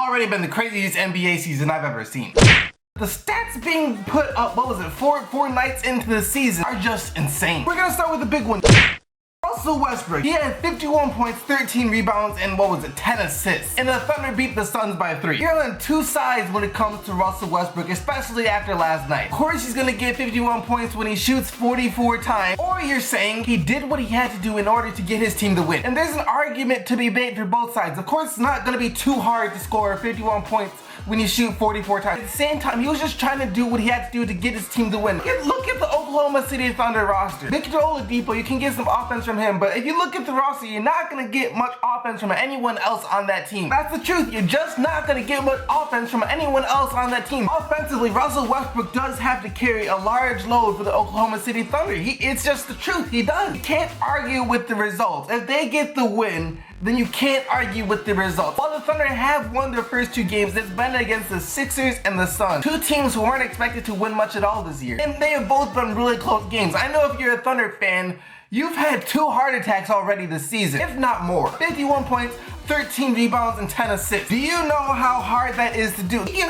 already been the craziest NBA season I've ever seen. The stats being put up, what was it, four nights into the season are just insane. We're gonna start with the big one. Russell Westbrook, he had 51 points, 13 rebounds, and 10 assists. And the Thunder beat the Suns by 3. You're on two sides when it comes to Russell Westbrook, especially after last night. Of course, he's gonna get 51 points when he shoots 44 times, or you're saying he did what he had to do in order to get his team to win. And there's an argument to be made for both sides. Of course, it's not gonna be too hard to score 51 points when you shoot 44 times. At the same time, he was just trying to do what he had to do to get his team to win. Look at the Oklahoma City Thunder roster. Victor Oladipo, you can get some offense from him, but if you look at the roster, you're not gonna get much offense from anyone else on that team. That's the truth. You're just not gonna get much offense from anyone else on that team. Offensively, Russell Westbrook does have to carry a large load for the Oklahoma City Thunder. It's just the truth. He does. You can't argue with the results. If they get the win, then you can't argue with the results. While the Thunder have won their first two games, it's been against the Sixers and the Suns. Two teams who weren't expected to win much at all this year. And they have both been really close games. I know if you're a Thunder fan, you've had 2 heart attacks already this season, if not more. 51 points, 13 rebounds, and 10 assists. Do you know how hard that is to do? He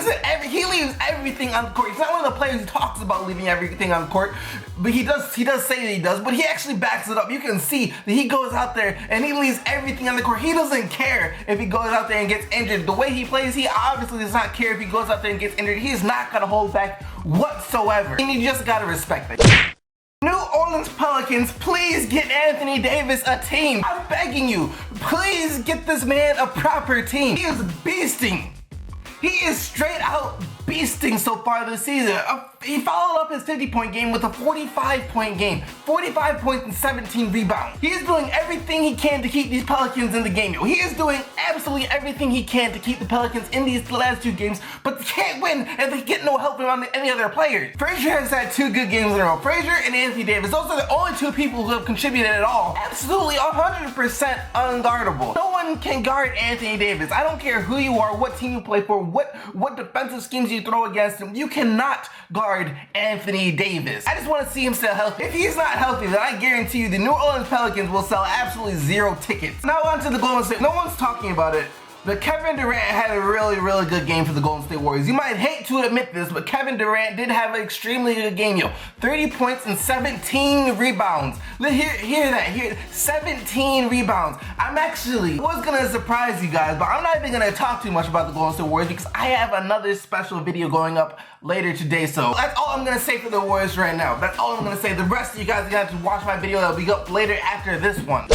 leaves everything on the court. He's not one of the players who talks about leaving everything on the court, but he does say that he does, but he actually backs it up. You can see that he goes out there and he leaves everything on the court. He doesn't care if he goes out there and gets injured. The way he plays, he obviously does not care if he goes out there and gets injured. He's not gonna hold back whatsoever. And you just gotta respect that. New Orleans Pelicans, please get Anthony Davis a team. I'm begging you, please get this man a proper team. He is beasting. He is straight out beasting so far this season. He followed up his 50-point game with a 45-point game. 45 points and 17 rebounds. He is doing everything he can to keep these Pelicans in the game. He is doing absolutely everything he can to keep the Pelicans in these last 2 games, but they can't win and they get no help from any other players. Frazier has had 2 good games in a row. Frazier and Anthony Davis, those are the only 2 people who have contributed at all. Absolutely 100% unguardable. No one can guard Anthony Davis. I don't care who you are, what team you play for, what defensive schemes you throw against him. You cannot guard Anthony Davis. I just want to see him still healthy. If he's not healthy, then I guarantee you the New Orleans Pelicans will sell absolutely 0 tickets. Now on to the Golden State. No one's talking about it, but Kevin Durant had a really good game for the Golden State Warriors. You might hate to admit this, but Kevin Durant did have an extremely good game, 30 points and 17 rebounds. Hear that, 17 rebounds. It was gonna surprise you guys, but I'm not even gonna talk too much about the Golden State Warriors because I have another special video going up later today. So that's all I'm gonna say for the Warriors right now. That's all I'm gonna say. The rest of you guys are gonna have to watch my video that'll be up later after this one.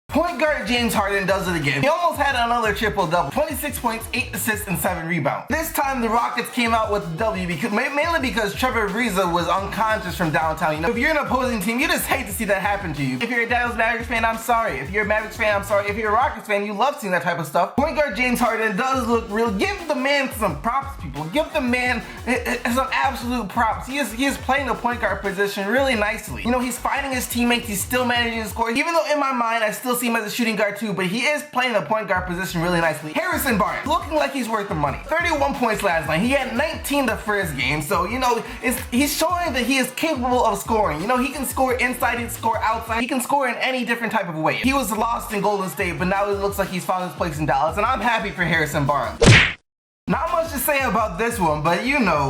Point guard James Harden does it again. He almost had another triple-double. 26 points, 8 assists, and 7 rebounds. This time the Rockets came out with the W mainly because Trevor Ariza was unconscious from downtown. If you're an opposing team, you just hate to see that happen to you. If you're a Dallas Mavericks fan, I'm sorry. If you're a Mavericks fan, I'm sorry. If you're a Rockets fan, you love seeing that type of stuff. Point guard James Harden does look real. Give the man some props, people. Give the man some absolute props. He is playing the point guard position really nicely. He's finding his teammates. He's still managing to score. Even though in my mind, I still see him as a shooting guard too, but he is playing the point guard position really nicely. Harrison Barnes, looking like he's worth the money. 31 points last night. He had 19 the first game, so he's showing that he is capable of scoring. He can score inside, he can score outside, he can score in any different type of way. He was lost in Golden State, but now it looks like he's found his place in Dallas, and I'm happy for Harrison Barnes. Not much to say about this one, but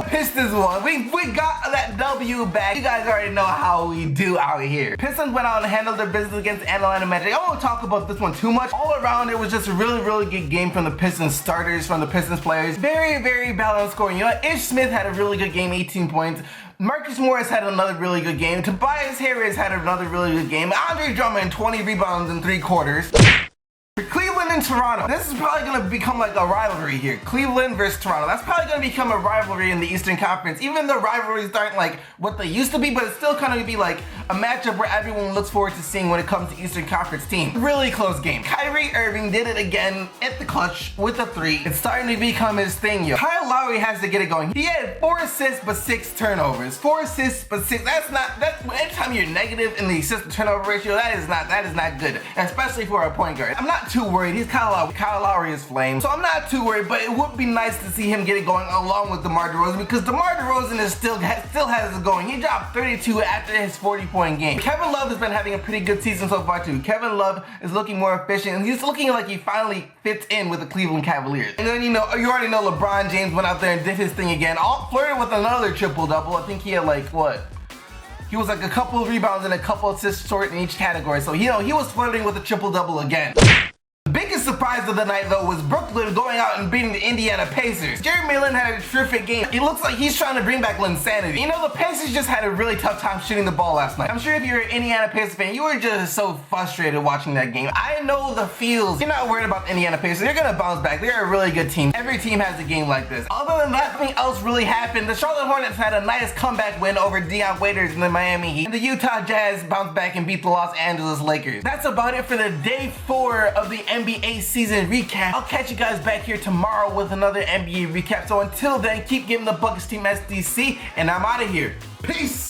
Pistons won. We got that W back. You guys already know how we do out here. Pistons went out and handled their business against the Atlanta Magic. I won't talk about this one too much. All around, it was just a really good game from the Pistons starters, from the Pistons players. Very balanced scoring. Ish Smith had a really good game, 18 points. Marcus Morris had another really good game. Tobias Harris had another really good game. Andre Drummond, 20 rebounds in 3 quarters. For Cleveland and Toronto, this is probably going to become like a rivalry here. Cleveland versus Toronto. That's probably going to become a rivalry in the Eastern Conference. Even though rivalries aren't like what they used to be, but it's still kind of going to be like a matchup where everyone looks forward to seeing when it comes to Eastern Conference teams. Really close game. Kyrie Irving did it again at the clutch with a 3. It's starting to become his thing, Kyle Lowry has to get it going. He had 4 assists but 6 turnovers. 4 assists but 6. That's anytime you're negative in the assist to turnover ratio, that is not good, especially for a point guard. I'm not too worried. He's Kyle Lowry. Kyle Lowry is flame, so I'm not too worried, but it would be nice to see him get it going along with DeMar DeRozan, because DeMar DeRozan is still has it going. He dropped 32 after his 40-point game. Kevin Love has been having a pretty good season so far too. Kevin Love is looking more efficient, and he's looking like he finally fits in with the Cleveland Cavaliers. And then, you already know LeBron James went out there and did his thing again, all flirted with another triple-double. I think he had like, what? He was like a couple of rebounds and a couple of assists short in each category. So, he was flirting with a triple-double again. The biggest surprise of the night, though, was Brooklyn going out and beating the Indiana Pacers. Jeremy Lin had a terrific game. It looks like he's trying to bring back Linsanity. The Pacers just had a really tough time shooting the ball last night. I'm sure if you're an Indiana Pacers fan, you were just so frustrated watching that game. I know the feels. You're not worried about the Indiana Pacers. They're gonna bounce back. They're a really good team. Every team has a game like this. Other than that, nothing else really happened. The Charlotte Hornets had a nice comeback win over Deion Waiters and the Miami Heat. And the Utah Jazz bounced back and beat the Los Angeles Lakers. That's about it for the day 4 of the NBA season recap. I'll catch you guys back here tomorrow with another NBA recap. So until then, keep giving the Buckets team SDC, and I'm out of here. Peace!